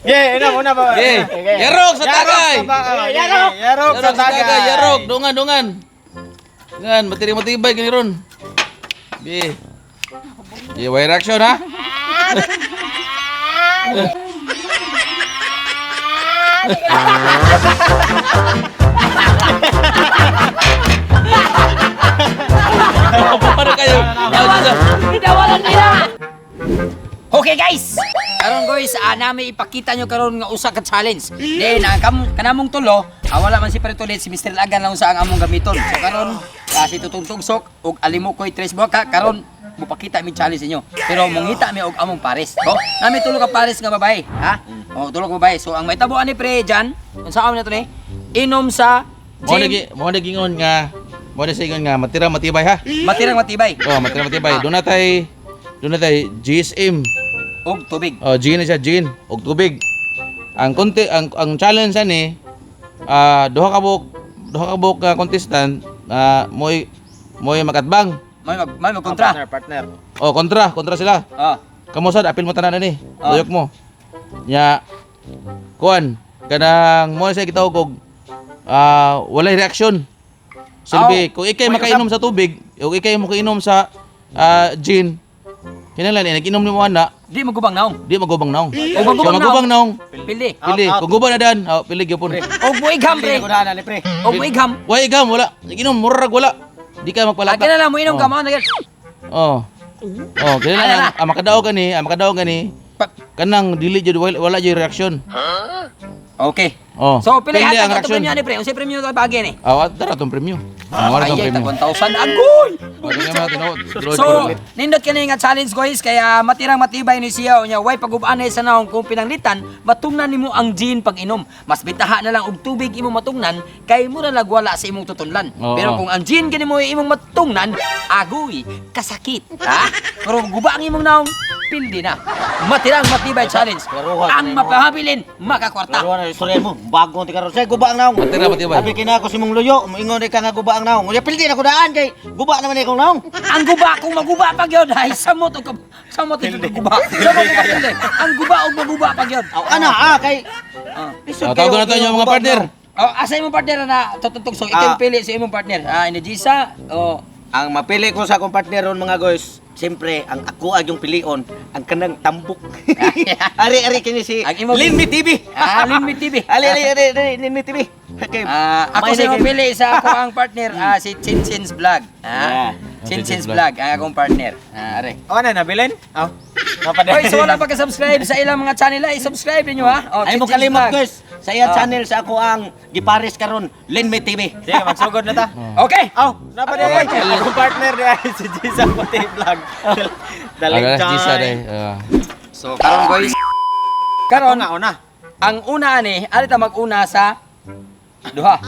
Una ba? Yarok sa tagay. Yarok sa tagay. Yarok, dungan. Ngan, matibay gini ron. Bi. Way reaction ha. Apa kayo? Pinawalan nila! Okay guys! Karon guys, nami ipakita nyo karon nga usa ka challenge. Then, kanamong tulo, wala man si Paritulit, si Mr. Lagan lang sa ang among gamiton. So karon, si Tutong Tugsok, ug Alimukoy Tres Boca, karon, mupakita mi challenge ninyo. Pero mungita mi og among pares. So, nami tulo ka pares nga babae, ha? O, tulo ka babae. So, ang maitabuan ni Pre, dyan, unsa na to ni? Inom sa gin. Mo nagingon nga matira matibay ha. Matirang matibay. Oh, matira matibay. Doon natay GSM. Og tubig. Oh, gin na siya, gin og tubig. Ang challenge ani duha ka buk contestant moy makatbang. May magkontra. Partner. Oh, kontra sila. Kamo sad apil mo tanan ni. Tuyok mo. Nya kuan kanang mo sa gitawag og walay reaction. Silbi, kung ikay makainom sa tubig, o ikay mo kainom sa gin, kinahanglan nag-inom ni mo ana, Di magubang naong. di magubang naong. O Magubang naong, Pili. pili. Kung guban na dan, pili gyapon. Og buigham pre. Kunahan ni pre. Og buigham. Why igam wala. Nag-inom murag wala. Di ka magpalata. Lagi na lang mo inom ka mo na gan. Oh. Oh, kinahanglan ang makadaog gani, kanang dili jud wala jud reaction. Okay. Oh. So pili Pili ang ang reaction. premium ni pre. Unsa premium ka bagi ni? Tara tong premium. Wala tong Ay, premium. 1,000 agoy. So, So, nindot kani nga challenge guys kaya matirang matibay ni siya nya way pagubaan sa naong kung pinanglitan matungnan nimo ang gin pag inom. Mas bitaha na lang og tubig imo matungnan kay mura nagwala sa imong tutunlan. Oo. Pero kung ang gin gani mo imong matungnan, agoy, kasakit. Ha? Pero guba ang imong naong pildi na. Matirang matibay challenge. Ang mapahabilin makakwarta. Pero na istorya mo, bago ti karon say guba ang naong. Matira matibay. Abi kina ako si mong luyo, moingon ka nga guba ang naong. Unya pildi na ko daan kay guba naman ikong naong. Ang guba kung maguba pa gyud ay samot og samot ito guba. Samot ka pili. Ang guba og maguba pa gyud. Ana kay Tawagan natin yung mga partner. Asa imong partner na tutugtog so ito yung pili sa imong partner. Energisa o Ang mapili ko sa akong partner ron mga guys, siyempre ang ako yung pilion, ang kanang tambok. Ari kini si Ang imo- Linmi TV. Linmi TV. Ali Linmi TV. Okay. Ako sa imong pili sa ako ang partner si Chinchins Vlog. Chinchins Vlog ang akong partner. Are. Ano na bilin? Oh. Hoy, so wala pa ka-subscribe sa ilang mga channel ay subscribe niyo ha. Ay mo Chinchins kalimot Vlog. guys. Sa iya channel sa ako ang gipares karon Linmi TV. Sige, magsugod na ta. Okay. Napa day? Akong partner di si Jisa Puti Vlog. Daling Gisa day. So karon guys. Karon una. ang una ani, ari ta mag-una sa duha.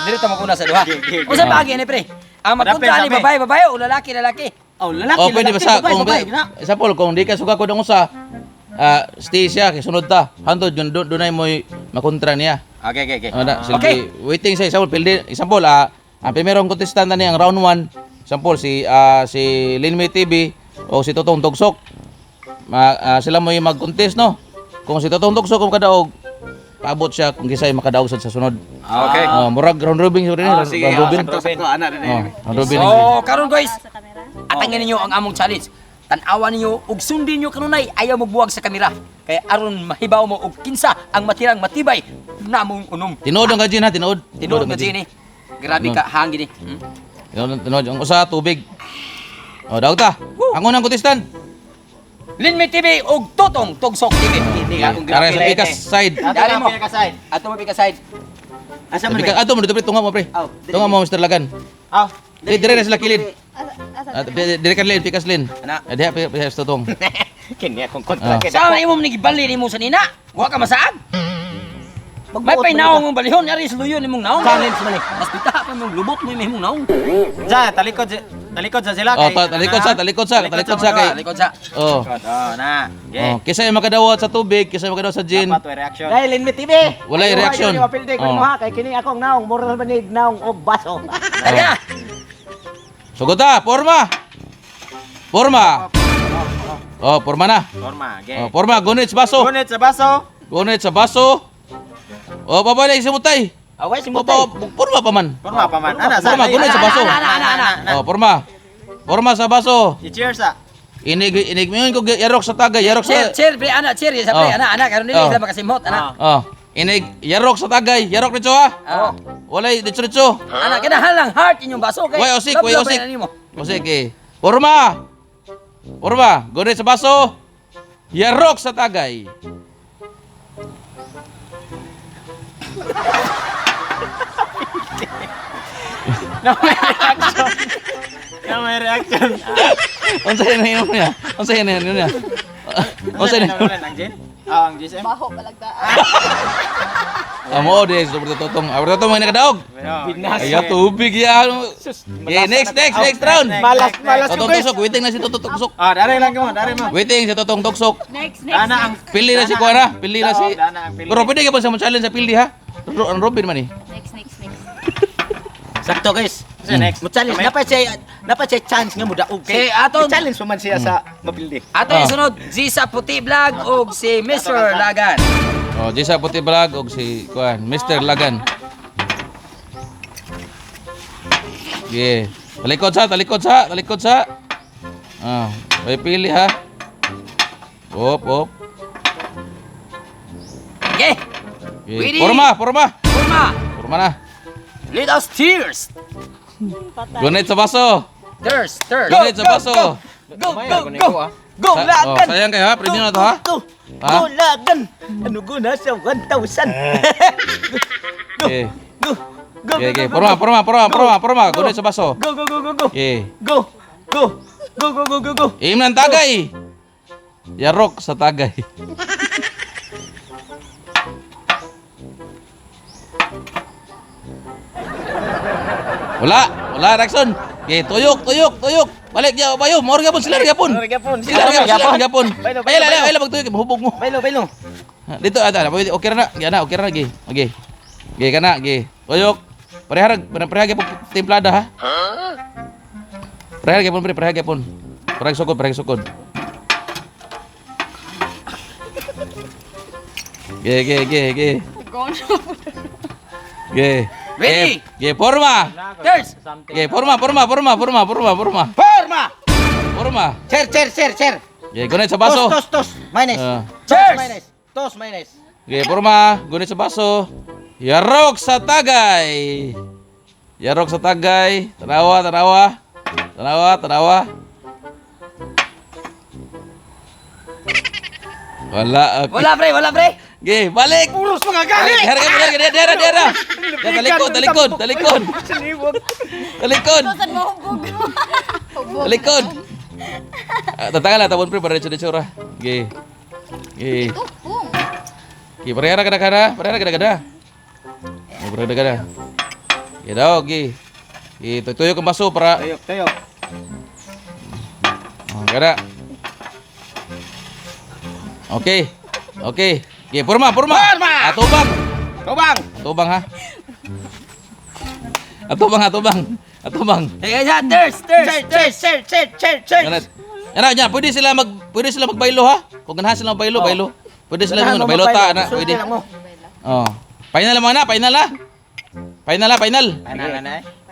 Dili ta mag-una sa duha. Unsa bagi ni pre? Ang magpunta ni babae o lalaki. Oh, lalaki. Oh, pwede ba sa kung sa pol kung di ka suga ko dong usa stay siya kay sunod ta. Hantod yun dunay mo makontra niya. Okay. Okay. Waiting sa example pildi example ang primerong contestant ni ang round 1 example si Linmi TV o si Totong Tugsok. Sila mo mag-contest no. Kung si Totong Tugsok kung kadaog paabot siya kung kisay makadaog sa sunod. Okay. Murag round robin rin round robin. Round robin. So karon guys, atangin ninyo ang among challenge. Tan-awan ninyo ug sundin ninyo kanunay ayaw magbuwag sa kamera. Kaya aron mahibaw mo og kinsa ang matirang matibay namong unom. Tinood ang gajin ha, tinood. Tinuod nga Jenny. Grabe ka hangin ni. Tinood ang usa tubig. Daog ta. Ang unang contestant. Linmi TV ug Totong Tugsok TV. Para sa pikas side. Dari mo. Ato mo pika side. Asa man? Ato mo dito tunga mo pre. Tunga mo Mr. Lagan. Dire na sila kilid. Dire kan lin pikas lin. Ana. Diha pikas Totong. Kini akong kontra. Sa imo ni gibali nimo sa nina. Wa ka masaag. May painaw mong balihon ari luyon nimong naong. Challenge man eh. Mas bitaha pa mong lubot mo imong naong. Sa talikod sa sila kay. Talikod sa kay. Likod sa. Oh. Na. Okay. Kisa yung makadawat sa tubig, kisa yung makadawat sa gin. Dapat may reaction. Dahil Linmi TV. Walay reaction. Mapildi ko mo ha kay kini akong naong moral manig naong og baso. Aga. Sugod ta, forma. Forma na. Forma, okay. Forma, gunit sa baso. Gunit sa baso. Gunit sa baso. O, babalik si Mutay. Away si O, Mutay. porma pa man. Porma pa man. Ana, Porma, gunit sa baso. O, porma. Porma sa baso. I-cheers sa. Inig mo yun ko yarok sa tagay, yarok Cheer, sa... cheer, pre, ana, cheer. Sa pre, Oh. ana, karon dili Oh. sila makasimot, ana. Oh, inig yarok sa tagay, yarok dito ha. Oh. Walay dito. Ana, kinahan lang heart inyong baso kay. Way osik, love, way love, osik. ano nimo? O sige. Porma. Porma, gunit sa baso. Yarok sa tagay. Na may reaction. Unsay na yun niya? Unsay na yun niya? Unsay na yun? Ang Jen? Ah, ang GSM. Baho palagdaan. Amo des, sobre totong. Awar totong may nakadaog. Binas. Ay tubig ya. Okay, next round. Malas Totong tuksok, waiting na si Totong tuksok. Ah, dari lang mo, dari mo. Waiting si Totong tuksok. Next. Ana ang Pili na si Kuara, pili na si. Dana ang pili. Pero pwede ka pa sa challenge sa pili ha. Ang Robin man eh. Next. Sakto guys. Next. Mo challenge dapat say chance nga mo daog Si kay. aton challenge man siya sa mapildi. ato yung sunod, Zisa Puti Vlog ug si Mr. Lagan. Oh, Jisa Puti Vlog og si Kuan, Mr. Lagan. Yeah. Talikod sa. Ah, may pili ha. Op. Okay, Yeah. Ready? Porma. Kurma, Porma na. lead us tears. Gunit sa baso. Thirst. Gunit sa baso. Go. Oh, sayang kayo ha, premium na to ha. Go. Ha? Go lagan. Ano guna sa 1,000. Okay. Go. Okay. Porma. Gunit sa baso. Go. Okay. Go. Aim ng tagay. Yarok sa tagay. Wala, Rexon. Okay, tuyok. Balik niya, bayo. Moro gapon, sila gapon. Sila gapon. Baila, magtuyok, mahubog mo. Bailo. Dito, okay na. Okay na, okay. Okay, kana, okay. Tuyok. Parehag gapon timplada ha. Parehag gapon. Parehag sukod. Okay. Okay. Ready? Okay, forma. Thirst. Okay, forma. Forma. Cher. Okay, gunit sa baso. Tos. Minus. Cheers. Tos minus. Okay, forma. Gunit sa baso. Yarok sa tagay. Tanawa. Wala. Okay. Wala pre. Okay, balik. Puros mga gali. Dera. Talikod. Saan mo hubog? Talikod. Tatangan lang, tapon pre, para dito ra. Okay. Tukong. Okay, parehara kada. Okay daw, okay. Tuyo kang baso para... Tuyok. Kada. Okay. Okay, forma. Atubang ha. Atubang. Hey guys, thirst. Yan, pwede sila magbaylo ha. Kung ganahan sila magbaylo. Pwede sila baylota na, pwede. Oh. Final na.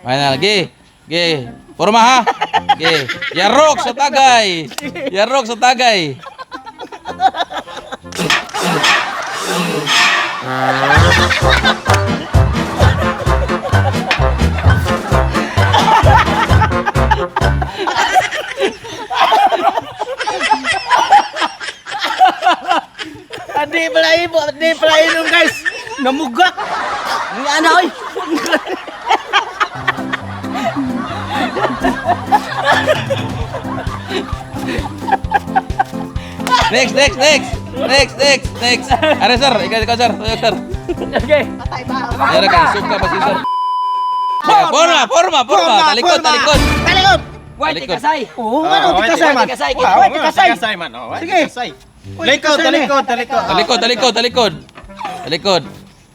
Final. Ge. Forma ha. Ge. Yarok sa tagay. Adi pala inom guys. Namugak. Ni ana oy. Next. Are sir, ikaw sir. Okay. Patay ba? Yan ka, suka pa si sir. Forma. Talikod. White Talikod. kasay. Oo, ano ti kasay man. Kasay. White kasay. Kasay man. Oh, Sige. kasay. Talikod.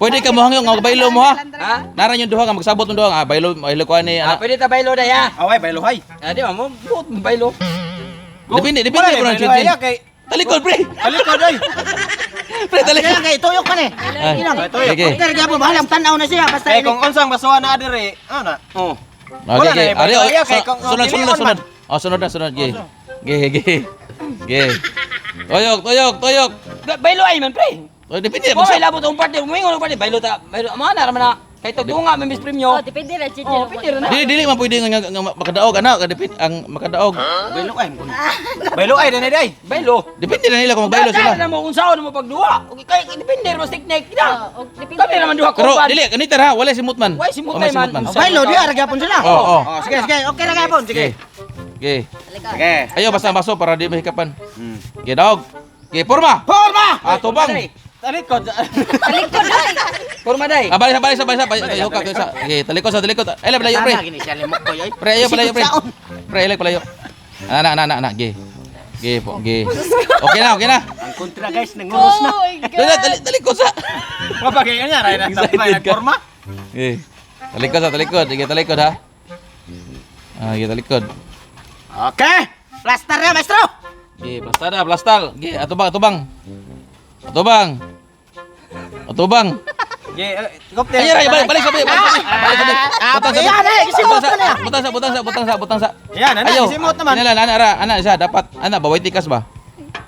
Pwede ka mo hangyo nga baylo mo ha. Ha? Naran yung duha nga magsabot ng duha nga baylo ko ani ana. Pwede ta baylo na ya. Away, bayluhay. Di ba mo? Baylo. Depende mo ng chin. Kay Talikod pre. Talikod ay. Pre, talikod. Kaya kay tuyok man eh. Ay, Inang. sige. Okay, gyapon bahalang tan-aw na siya basta Kay ini. kung unsang basuhan na adiri, ano na? Oh. Okay, okay. Ari, oh, Kay kung sunod, sunod, sunod. Oh, sunod na, sunod. Ge. Ge. Tuyok. Baylo ay man, pre. Oh, depende. Kung may labot ang partner, umingon ang partner, baylo ta. Baylo, mga naman na. Kahit tunga, may miss premyo. Oh, depende na, chichi. Oh, pwede rin na. Dili man pwede nga makadaog ana, kadipit ang makadaog. Baylo kay mo. Baylo ay dinay day. Baylo. Depende na nila kung magbaylo sila. Kaya na mo kung saan mo pagduha. Okay, kaya depende rin mas teknik. Oh, depende. Kami naman duha Pero kumpan. dili ganito ra, wala si Mutman. Wala si Mutman, man. Oh, baylo di ara gyapon sila. Oo. Oh, sige, okay na gyapon, sige. Ge. Halika. Sige. Ayo basta baso para di mahikapan. Ge daog. Ge porma. Forma. Tubang. Talikod. Talikod ay. Porma day. Balik. Ayo ka sa. Ge talikod sa talikod. Ay palayo pre. Sana gini siya limok ko yoy. Pre ayo palayo pre. Saon. Pre ayo palayo. Ana. Ge. Ge po, ge. Okay na. Ang kontra guys nangunos na. Oh my God. Talikod sa. Mapagay niya ray na Excited tapay ka. forma. Ge. Talikod. Ge talikod ha. Ge talikod. Okay. Plaster na, maestro. Ge, plastal. Ge, atubang. Ge, kopter. Ayo, balik sa. Butang sa. Yan, ana simot naman. Ana siya dapat baway tikas ba?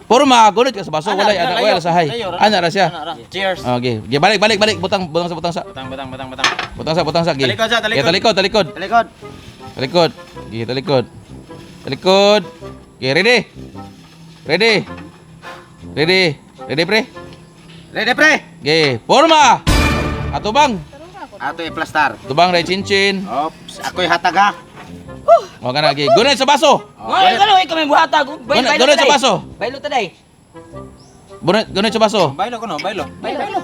Porma, gunit ka sa baso, wala sa hay. Ana ra siya. Cheers. Okay, ge balik, butang sa. Batang. Butang sa, ge. Talikod sa, talikod. Ge, talikod. Talikod. Talikod. Ge, ready, pre. Ready pre. Ge, porma. Atubang. Ato i-plaster. Tubang ray cincin. Ops, ako'y hatag ha. Mo kana gi. Gunit sa baso. Ay, kano kami buhata. Gunit sa baso. Baylo ta day. Gunit sa baso. Baylo ko no, baylo. Baylo.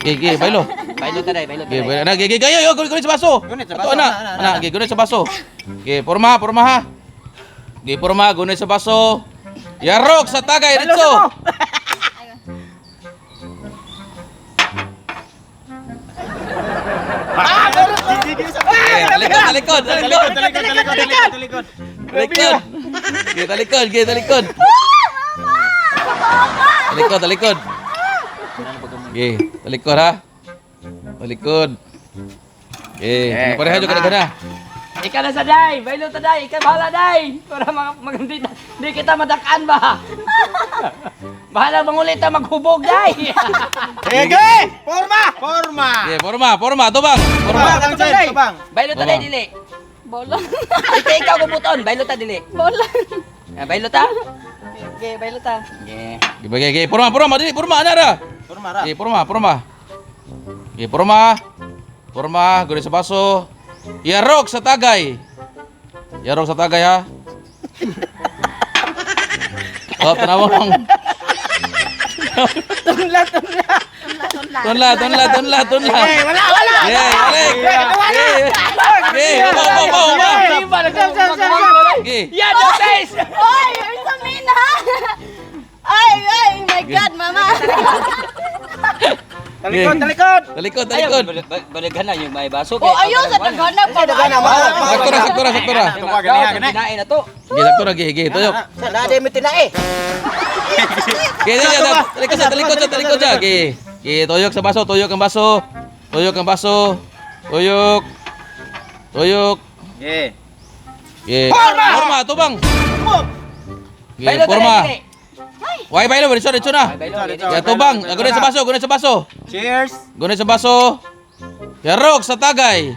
Gi, bailo. Baylo ta day, baylo ta Gi, day. bailo. Gi, yo, gunit sa baso. Gunit sa Ato baso. ana, gi, gunit sa baso. Gi, porma ha. Gi, porma, gunit sa baso. Yarok sa tagay dito. Talikod. Talikod. Talikod. Gi, talikod ha. Talikod. Gi, pareha jud kada. Ika na sa day, baylo ta day, ika bahala day. Para magandi di kita madakan ba. Bahala mangulit ta maghubog day. Sige! Forma! Gi, porma, tubang. Forma lang siya, tubang. Baylo ta day dili. Bolang. Ikaw gubuton, baylo ta dili. Bolang. Baylo ta? Okay, baylo ta. Yeah. Gi, porma, dili, porma ana ra. Forma ra. Gi, porma. Gi, porma, gunit sa baso. Yarok sa tagay ha. Oh, tanaw mo. Tunla. Eh, wala. Yan the face. Oy, you're so mean ha. Ay, my God, mama. Talikod. Balikan na yung may baso. Oh, ayun sa dagana pa. Saktura. Kinain na to. Gi, saktura, gi, tuyok. Sana ada yung tinae. Gi, talikod sa. Gi, tuyok sa baso, tuyok ang baso. Tuyok. Ge. Gi, porma, tubang. Gi, Baylo ta porma. day dili. Why baylo, dito na. Baylo dili. Ya tubang, gunit sa baso. Cheers. Gunit sa baso. Yarok sa tagay.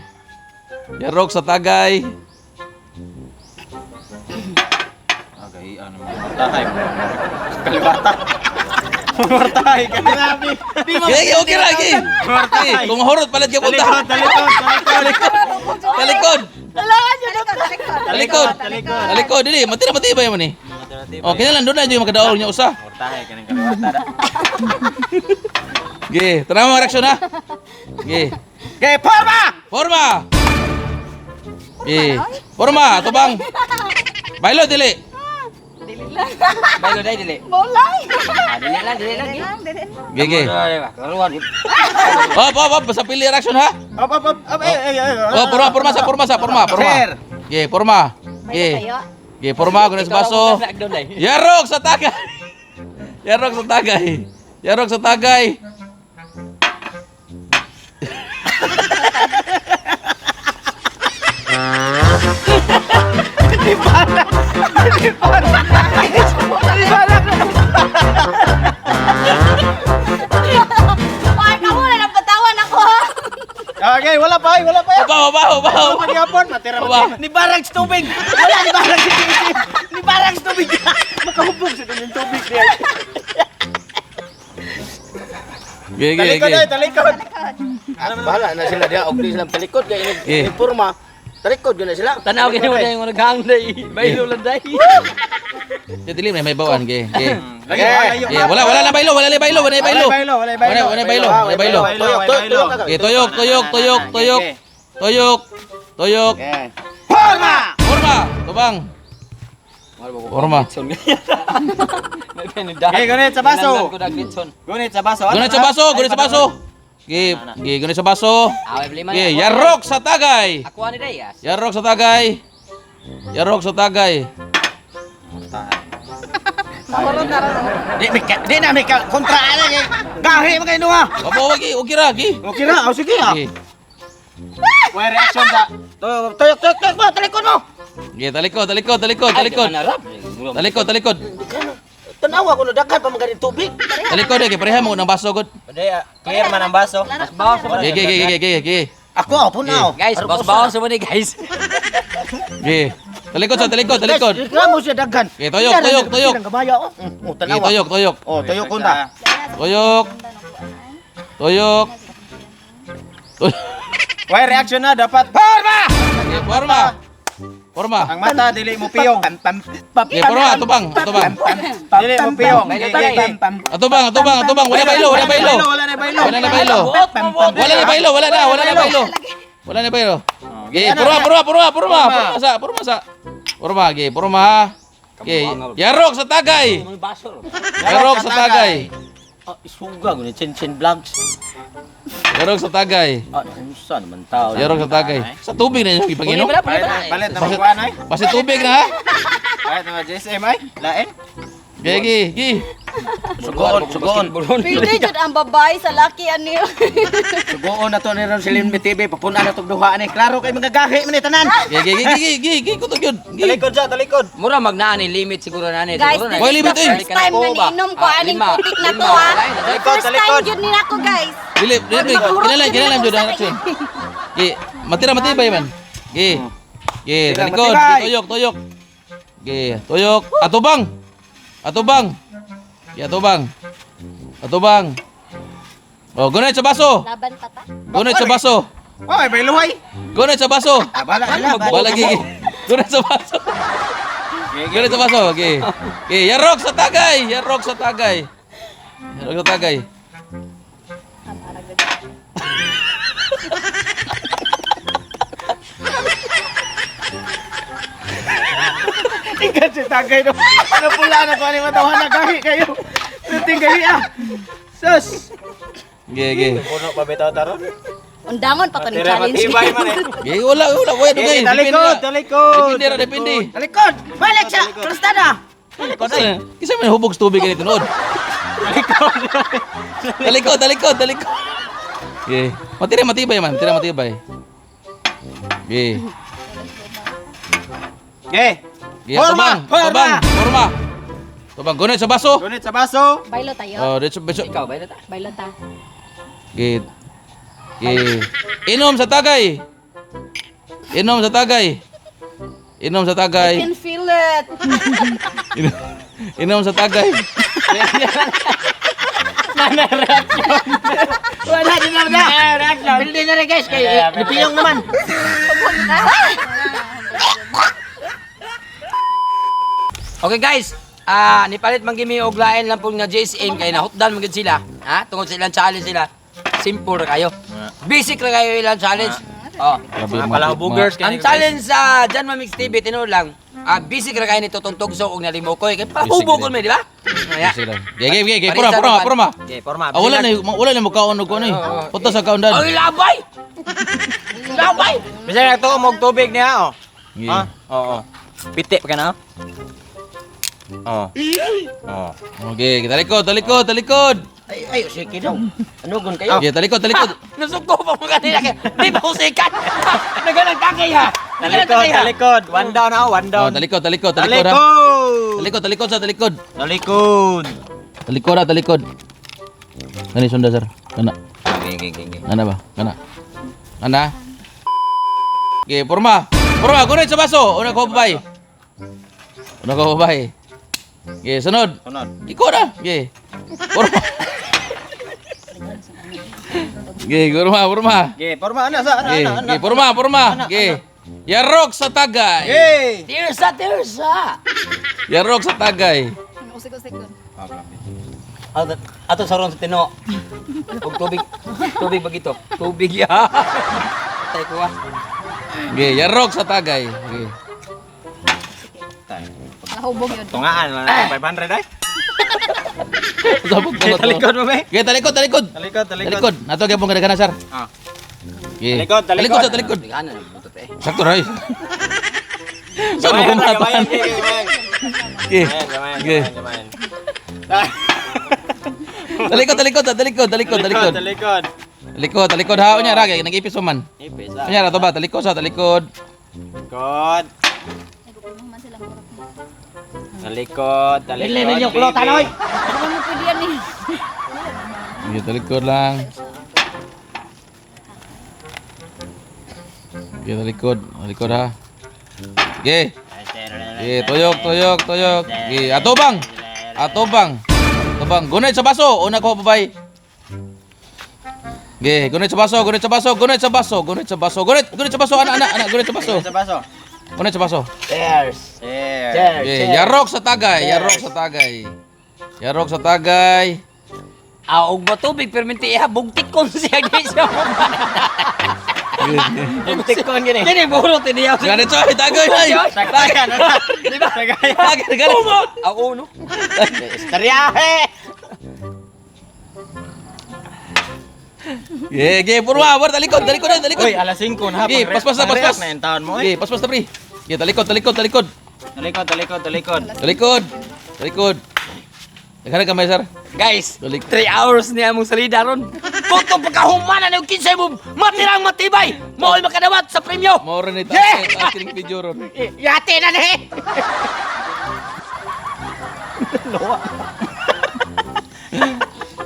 Okay, ano mo? Mortahay. Kalibata. Mortahay ka. Grabe. Gi, okay ra gi. Mortahay. Kung mahurot palit ka punta. Talikod. Kailangan nyo na Talikod, dili, matibay mo ni. Oh, kinalan doon na yung makadaol niya usa. Mortahay ka ng kalibata. Gi, tara mo reaksyon ha. Gi. Okay, forma. Gi. Porma, tubang. Baylo dili. Baylo day dili. Bolay. Dili lang. Gi. Karuan. Op, basta pili reaksyon ha. Up. Oh, porma. Sir. Gi, porma. Gi. Gi, porma, gunes baso. Yarok sa tagay. Yarok sa tagay. Ay, kamu na napatawan ako. Okay, wala pa, wala pa. Ubaw. Pagyapon, matira Ubaw. Ni barang sa tubig. Wala ni barang sa tubig. Ni barang sa tubig. Makahubog sa yung tubig niya. Gigi, Talikod gigi. ay, talikod. Bahala na sila dia og di sila talikod kay Eh. informa. Talikod yun na sila. Tanaw kini mo yung naghangday. Baylo lang day. Dilim na may bawaan, gigi. Gigi. Lagi, layo. Gigi, wala na baylo. Wala na baylo. Wala baylo. Wala baylo. Tuyok. Eh. Forma. Tubang. Forma. Okay, gunit sa baso. Ko dagditson. Gunit sa baso. Gunit sa baso. Gigi, gunit sa baso. Away beli man. Gigi, yarok sa tagay. Ako ani day. Yarok sa tagay. Di na may kontra ana kay gahi man kay duha. Opo, wagi, ukira, gigi. Okay ra, sige ah. Gigi. May reaction sa... Tuyok ba talikod mo. Gigi, talikod. Tanawa ko na daghan pa magaling tubig. Talikod, gigi, pareha mo ng baso, god. Clear man ang baso. Mas bawas mo. Gigi. Ako punaw. Guys, bawas mo ni guys. Gigi. Talikod. Ikaw mo siya daghan. Okay, tuyok. Ang gamaya oh. Gigi, Tanawa. tuyok. Oh, tuyok ko na. Tuyok. May reaction na, dapat... Gigi, forma. Ang mata, dili mo piyong. Gigi, forma, atubang. Dili mo piyong. Atubang. Wala na baylo. Wala na baylo. Wala na baylo. Gigi, forma. Gigi, forma. Gigi, yarok sa tagay. Ah, isuga ko ni Chin Vlogs. Yarok sa tagay. Ah, unsa naman tao. Yarok sa tagay. Sa tubig na yung ipanginom. Palit na magkuhan ay. Basta tubig na ha. Palit na JSM ay. Lain. Gigi. Sugoon. Pwede jud ang babae sa laki ani. Sugoon na to ni Ron Silin TV papuna na tong duha ani. Klaro kay mga gahi man ni tanan. Gigi, kutog yun. Gigi. Talikod. Mura magnaan ni limit siguro na ni. Guys, Siguro na. Boy, this is limit the eh. first time na niinom ko aning putik na to ha. First time jud ni nako guys. Dili, kinalam jud ang action. Gigi, matibay man. Gigi, talikod. Tuyok. Gigi, tuyok. Atubang. Gigi, atubang. Oh, gunit sa baso. Laban pa ta. Gunit sa baso. Oy, may luhay. Gunit sa baso. Bala ila. Wala gigi. Gunit sa baso. Gigi. Gigi, yarok sa tagay. Ikan si tagay no. Ano pula na ko ani matawa na gahi kayo. Ting gahi ah. Sus. Gigi. Puno pa bitaw taron. Undangon pa to ni Tira challenge. matibay man eh. Gigi, wala. Dugay. Talikod. Depende. Talikod. Balik siya. Kristana. Kisa may hubog sa tubig ganito nood. Talikod. Gigi. Matibay man. Gigi. Gigi, Forma. Forma. Tubang, gunit sa baso. Gunit sa baso. Bailo tayo. Oh, dito beso. Ikaw ba ito? Bailo ta. Gigi. Inom sa tagay. I can feel it. Inom sa tagay. Wala din na. Reaction. Bildi na rin guys kay nipiyong naman. Okay guys, nipalit man gimi og lain lang pud nga JSM kay nahutdan man gid sila. Ha? Tungod sa ilang challenge sila. Simple ra kayo. Basic ra kayo ilang challenge. Oh. Mga palahubugers. Ang challenge sa Jan Mamix TV tinuod lang. Basic ra kayo nito tuntugso og nalimokoy kay palahubog kon di ba? Gigi, forma. Okay, forma. Wala na mo kaon og kuno. Punta sa kaundan. Ay labay. Labay. Bisaya na to mog tubig niya oh. Gigi. Ha? Oo. Piti pa ka na. Oh. Okay, talikod. Ay, sige daw. Anugon kayo. Okay, talikod, talikod. Nasuko pa mo kanina kaya di ba usikat? Nagalang kakay ha. Nagalang Talikod, kakay ha. talikod. One down ha, one Oh, down. talikod, talikod, talikod ha. Talikod! Talikod, talikod sa talikod. Talikod! Talikod ha, talikod. Kani sunda sir. Kana. Okay. Ana ba? Kana. Ana. Okay, porma. Porma, gunit sa baso. Una ko babay. Una ko babay. Okay, sunod. Sunod. Ikaw na. Okay. Porma. Okay, porma. Okay, porma ana sa ana. Okay, porma. Okay. Yarok sa tagay. Hey! Tirsa. Yarok sa tagay. Usik-usik ko. Ato sa ron sa tino. Ug tubig ba gito? Tubig ya. Tay ko ah. Okay, yarok sa tagay. Okay. Nahubog yun. Tungaan man 500 ay. Sabog Okay, mo to. talikod mo be. Okay, talikod. Talikod. Talikod. Nato gyud pong kadaghanan sir. Ah. Okay. Talikod, talikod. Talikod, talikod. Kanan butot eh. Sakto ray. Sa mo Gamayan, kumatan. gamayan. Okay. Gamayan, Okay. gamayan. Talikod. Talikod ha unya ra kay nag-ipis man. Ipis ah. Unya ra to ba talikod sa talikod. Talikod. Talikod, talikod. Dili ninyo pulutan oy. Ano mo pwede yan eh? Okay, talikod lang. Okay, talikod ha. Okay. Okay, tuyok. Okay, atubang. Gunit sa baso. Una ko babay. Okay, gunit sa baso. Gunit sa baso. Anak, gunit sa baso. Gunit sa baso. Cheers. There. Okay, yarok sa tagay. Og ba tubig perminti iha bugtik kon siya guys. Tikon gini. Kini buro tiniya. Ganit sa tagay ay. Tagayan, ano? Di ba? Tagay. Ang uno. Istoryahe. Okay, purwa, talikod. Uy, alas 5 na. Okay, paspas na. Na yung taon mo eh. Okay, paspas na pre. Okay, talikod. Talikod. Naghanap kamay sir. Guys, Balik. 3 hours niya mong salida ron. Kuto pagkahumanan ng kinsay mo matirang matibay. Mao'y makadawat sa premyo. Maura ni taas kining video ron. Yate na ni.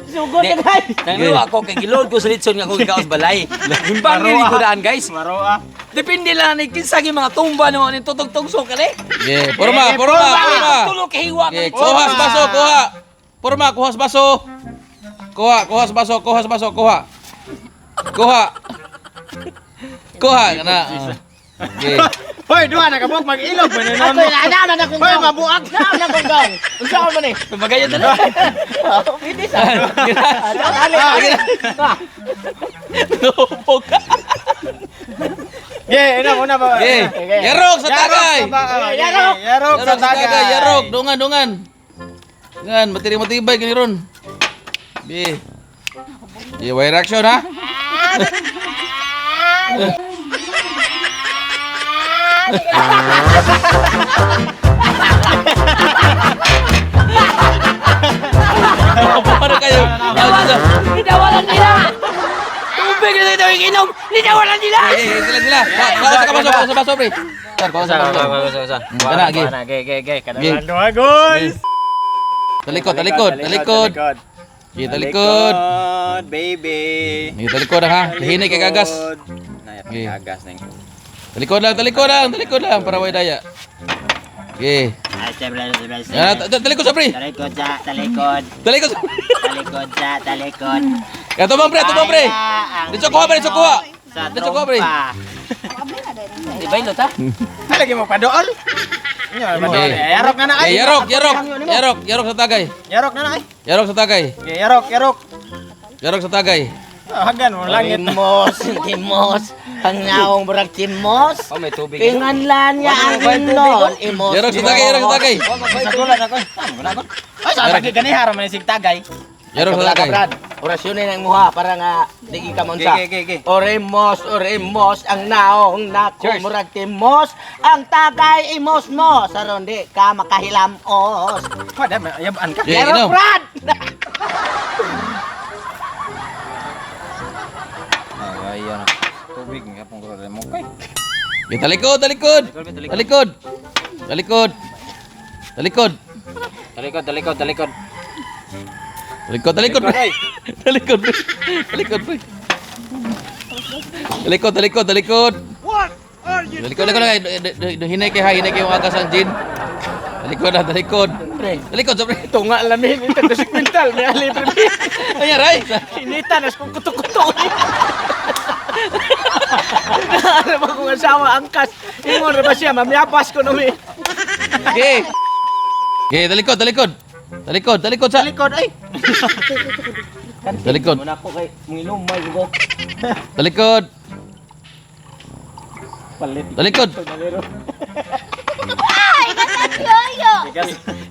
Sugod Di, na guys. nangluwa ako kay gilod ko sa litson nga ako gikaos balay. Himbang ni ko daan guys. Maro ah. Depende lang ni kinsa gi mga tumba naman ni tutog-tugso kali. Okay, purma. Tulo kay hiwa. Okay, kuhas baso, kuha. Purma, kuhas baso. Kuhas baso. Kuha kana. Okay. Hoy, duha na kabog mag-ilog ba nun? Ako ina na akong Hoy, mabuak na akong gang. Unsa man ni? Magayon na. Bilis ah. Tupok. Yeah, una ba? Okay. Yarok sa tagay. Yarok sa tagay. Yarok, dungan. Dungan, matibay gani ron. Bi. Way reaction ha. Para kayo. Nidawalan nila. Tubig na ito yung inom. Nidawalan nila. Sila. Kuha sa baso, pre. Sir, kuha sa baso. Kana, gi. Okay. Kadalan duha, guys. Talikod. Talikod, Talikod. baby. Talikod ha. Hihinay kay gagas. Okay. Gagas na yung... Talikod lang para way daya. Okay. Ay, siyempre. Talikod sa pre. Talikod. Talikod. Talikod. Ito bang pre. Dito kuha. Sa Dito kuha pre. trompa. Di ba ilo ta? Lagi mo pa dool? Okay. Yarok na na ay. Yarok sa tagay. Yarok na na ay. Yarok sa tagay. Okay, yarok. Yarok sa tagay. Hagan mo langit. Timos. Ang naong burag timos. Oh, may tubig. Pinganlan niya ang inon. Imos. Yarok sa tagay. Sa gulan ako. Ay, sa lagi ganihara man sig tagay. Yarok sa tagay. Brad, orasyonin ang muha para nga di ka mansa. Okay. Oremos, ang naong nako murag timos, ang tagay imos mo. Saron di ka makahilamos. Wala, yaban ka. Yeah, Pero inom. Brad! Ayan. Tubig nga pong kurang mo kay. Okay, talikod. Talikod. Talikod. Talikod. Talikod, pre. Talikod, pre. Talikod. What are you Talikod lang. Hinay kay yung agas ang gin. Talikod. Talikod, pre. Ito nga alamin, ito na kwintal, may ali pre. Ayan, Ray. Inita na kung kuto-kuto. Ano ba kung asawa angkas? Ingon na ba siya, mamyapas ko nung Okay. Okay, talikod sa. Likod, ay. Talikod. Muna ako kay mong may gugo. Talikod. Palit. Talikod. Ay, natayoyo.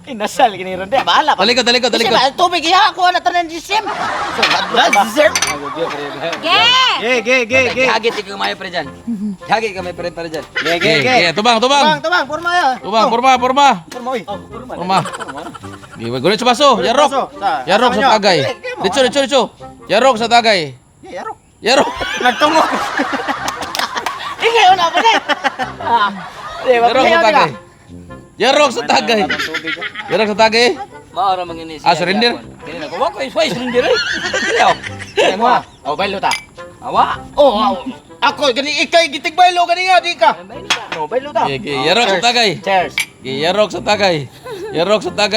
Inasal gini ron. Di, bahala pa. Talikod. Kasi ba, tubig iya ako na tanan di sim. Sir. Ge. Ge. Hagit ikaw mayo pre dyan. Hagit ka may pre dyan. Okay, tubang. Tubang, porma ya. Tubang, Porma, oy. Porma. Okay, gunit sa baso. Yarok sa tagay. Dito. Yarok sa tagay. Yarok. Nagtungo. Ikaw na pa ni. Yarok sa tagay. Yarok sa tagay. Maara manginis. Surrender? Kini na ko wa ko surrender eh. Kaya. Mo. Oh, baylo ta. Awa. Oh, ako gani ikay gitig baylo gani nga di ka. Oh, baylo ta. Okay, yarok sa tagay. Cheers. Okay, yarok sa tagay.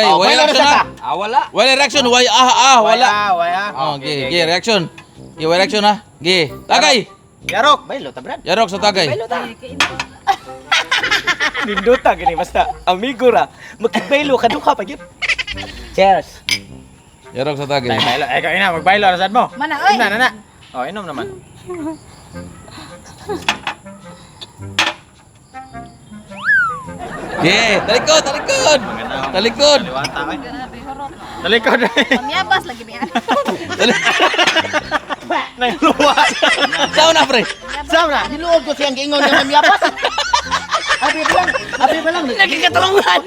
Oh, Wala baylo na reaction sa ta. ha. Wala. Wala reaction. Wala. Waya. Okay, reaction. Okay, wala reaction ha. Okay, tagay. Yarok. Baylo ta, Brad. Yarok sa tagay. Ninduta gini basta amigo ra. Magbaylo ka duka pa gyud. Cheers. Yarok sa tagay. Baylo. Ay, ikaw ina magbaylo ra sad mo. Mana, oy. Na. Oh, inom naman. Okay, talikod. Talikod. Mamiyabas lagi niya. Nailuwa. Sao na, pre? Sauna, niluod ko siyang giingon nga mamyapas. Abi ba lang. Nagkakatarungan.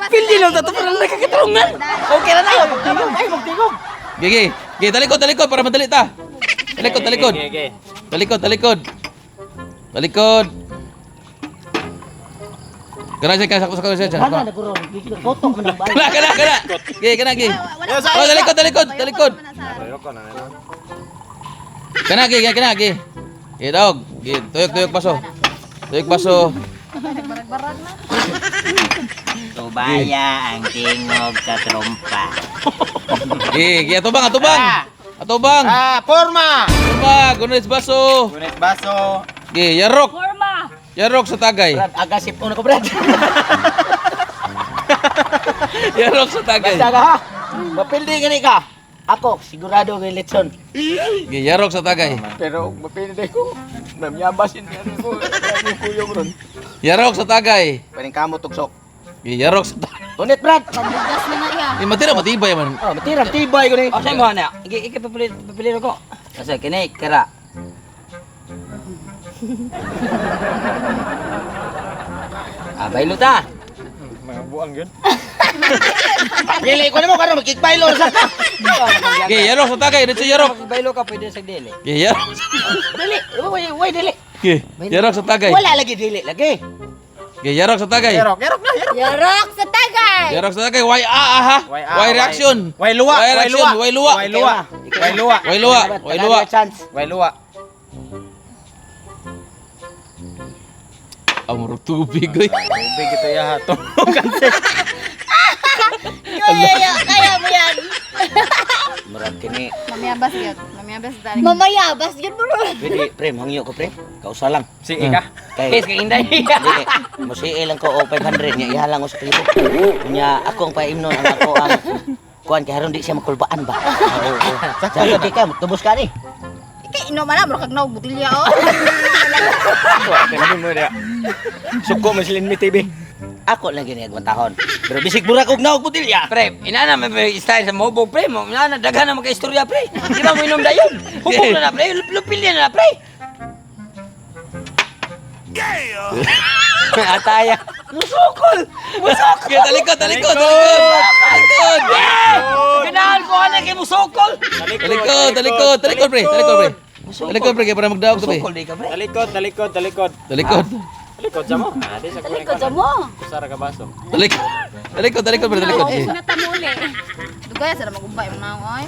Pili lang tato parang nagkakatarungan. Okay na na. Magtigom. Okay. Okay, talikod para madali ta. Talikod. Okay. Talikod. Kana siya. Kana na guro. Kotok man ang bahay. Kana. Okay, kana. Oh, talikod. Kana. Okay, dog. Okay, tuyok paso. Barag-barag na. Tubaya ang tingog sa trompa. Okay, atubang. Porma. Gunit baso. Gunit baso. Okay, yarok. Forma. Yarok sa tagay. Brad, agasip una ko, Brad. Yarok sa tagay. Basta ka ha. Mapildi gani ka. Ako, sigurado kay Litson. Okay, yarok sa tagay. Pero mapinday ko. Namyabasin niya ko. Ang kuyong ron. Yarok sa tagay. Pwedeng kamo tugsok. Okay, yarok sa tagay. Tunit, Brad. Pagbugas na nga iya. Matibay man. Oh, matirang tibay ko ni. O sa mo na. Iki papili ko. Kasi kini kara. Baylo ta. Mga buang yun. Pili ko nimo karon magkikbaylo sa ka. Okay, yarok sa tagay. Dito yarok. Baylo ka pwede sa dili. Okay, yarok. Dili, way dili. Okay, yarok sa tagay. Wala lagi dili lagi. Okay, yarok sa tagay. Yarok na. Yarok sa tagay. Yarok sa tagay. Ha. Why reaction? Way luwa. Why reaction? Why luwa? Chance. Way luwa. Amor tubig, oy. Tubig ito ya. Tumugan siya. Kaya mo yan. Murag kini. Mamiyabas yun. Mamayabas yun bro. Pwede, pre, mangyo ko, pre. Kausa lang. Sige ka. Kay Kes kay inday. Dili, musiil lang ko o 500 niya ihalang ko sa klibo. Nya ako ang paimnon ang ako ang kuan kay haron di siya makulbaan ba. Oo. Sa di ka tubos ka ni. Kaya inuman na, kag naog butilya o. Kaya mo niya. Suko masilin mi TV. Ako lang gini agwantahon. Pero bisig burak og naog butilya. Pre, inana may style sa mobog pre mo. Inana daghan na magka-istorya pre. Di ba mo inom dayon? Hubog na pre, lupil na pre. Ataya. Musukol. Okay, talikod. Ganahan ko ana kay musukol. Talikod, pre. Talikod pre kay para magdaog to be. Sukol di ka pre. Talikod. Talikod. Talikod sa mo. Di sa Dali ko mo. Kusara ka baso. Talikod pre talikod. Oo, sinata mo uli. Dugay sa magumbay mo na oy.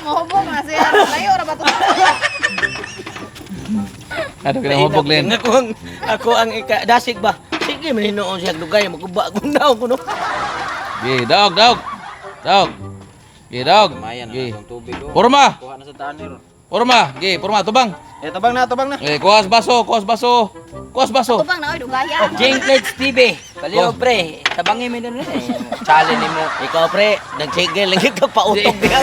Mohobog na siya. Layo ra ba to? Ano ka na mabog len. Ako ang dasig ba? Sige, maninoon siya dugay magkuba kung daw kuno. Gi, daog. Gi, daog. Mayan Gi. ang tubig oh. Porma. Kuha na sa tanir. Porma, tubang. Tabang na. Kuwas baso. Kubang na oy dugaya. Jinglets TV. Paliw pre. Tabangin mo din eh. Challenge mo. Ikaw pre, nagsigil lang ka pautog diha.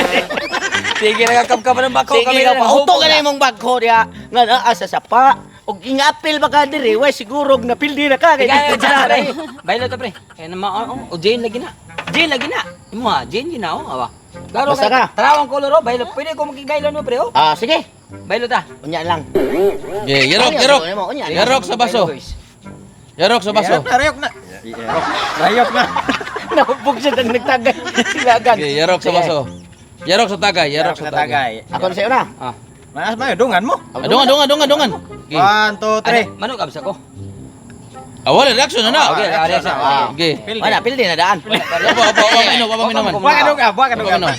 Sige nakakapka pa ng bako Sige kami ka na pautog ka na imong bagho diha. Nga naa sa sapa. Og ingapil ba ka diri, way siguro napildi na ka kay Kaya dito dyan, na. pre. Bailo to, pre. Kaya naman, o Jane lagi na. Jane lagi na. Imo ha, Jane yun na, awa. Klaro Basta kay, ka. tarawang koloro, bailo. Pwede ko makigailan mo, pre, oh. Ah, sige. Bailo ta. Unya lang. Gi, yarok. Unya. Yarok sa baso. Yarok sa baso. Rayok na. Napupog siya nang nagtagay. Silagan. Gi, yarok sa baso. Yarok sa tagay. Ako na sa'yo na. Ah. Manas ba yun? Dungan mo. Dungan. Gi. 1, 2, 3. Manok absa ko. Wala reaction na. Okay, ari sa. Gi. Wala, pildi na daan. Apa minuman. Buka ka dungan.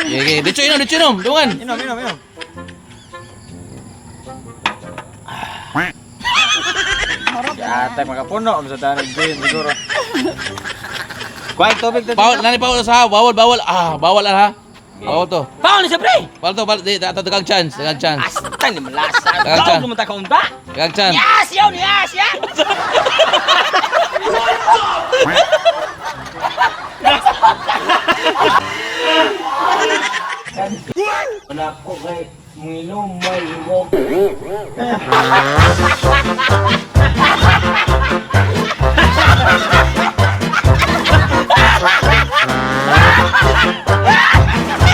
Gi. Dito inom. Dungan. Inom. Yata makapuno sa tanir din siguro. Kuha yung tubig to. Bawal sa bawal. Bawal ha. Bawal to. Paano siya, pre? Bawal. Di dagang chance. Asta ni malasa. Dagan. Daw lumunta ka unta. Dagang chance. Yes, yan. Wala ko kay minom may mo.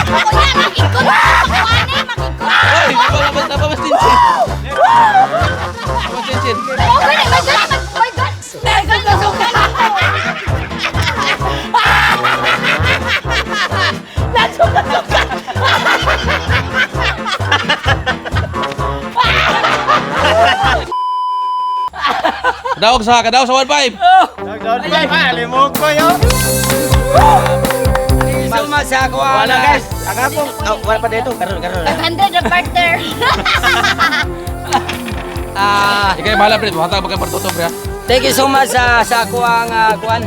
Ako yan, makikot. Ako ani, makikot. Ay, napamastinsin. Napamastinsin. Oh, pwede ba salamat? Oh my God. My God, nasukan ako. Nasukan. Kadaog sa 1.5. Ay, limog ko yun. Suma sa ako. Wala guys. Ang akong wala pa dito. Karon. 500 na partner. Ikay mahala pre, hatag ba kay partoto pre. Thank you so much sa ako ang kuan.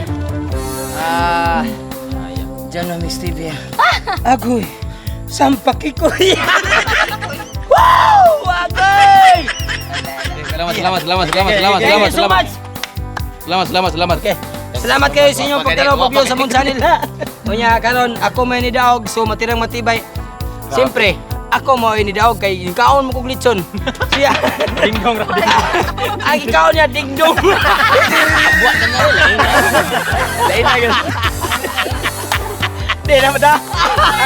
Jano Mix TV. Agoy. Sampak ko. Wow! Agoy! Salamat. Thank you so much. Salamat. Okay. Salamat kayo sa inyong pagtanaw pag-view sa mong channel. Kunya karon ako may nidaog so matirang matibay. Siyempre, ako mo inidaog kay yung kaon mo kog litson. Siya. Dingdong ra. Ang ikaw niya dingdong. Buat na nga Lain na yun. Di na da.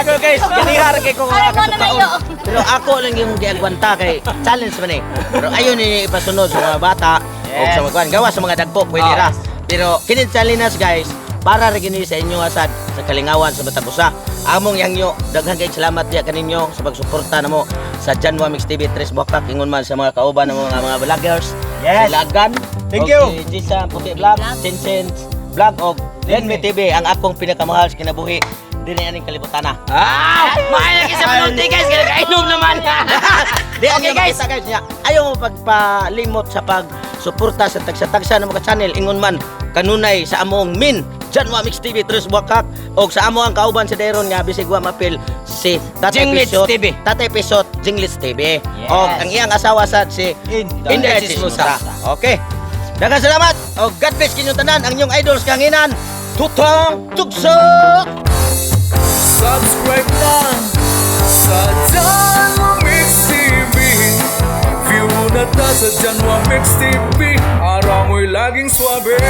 Ako guys, ganihar kay ko Ano mo na layo? Pero ako lang yung giagwanta kay challenge man eh. Pero ayaw ni ipasunod sa mga bata o sa mga kuan. Gawa sa mga dagpo pwede ra. Pero kini challenge guys, para ra gini sa inyo asad sa kalingawan sa Batagusa. Among yangyo daghang kay salamat diya kaninyo sa pagsuporta namo sa Janwa Mix TV 3 Bukak ingon man sa mga kauban ng mga vloggers. Yes. Lagan. Thank you. Si Jisa Puti Vlog, Vincent Vlog og Lenme TV ang akong pinakamahal sa kinabuhi. Dili aning kalibutan na. Mahal ka sa penalty guys, kaya kainom naman. Di Okay, guys. guys, niya. Ayaw mo pagpalimot sa pagsuporta sa tagsa-tagsa ng mga channel ingon man kanunay sa among Janwa Mix TV 3 Bukak og sa amo ang kauban sa Dairon nga bisig wa mapil si Jinglets TV. Tatay Pisot Jinglets TV. Yes. Og ang iyang asawa sad si Inday Chismosa. Okay. Daghang salamat og God bless kinyong tanan ang inyong idols kanginan. Tutong tugsok. Subscribe na sa Janwa Mix TV. View na ta sa Janwa Mix TV. Para mo'y laging swabe.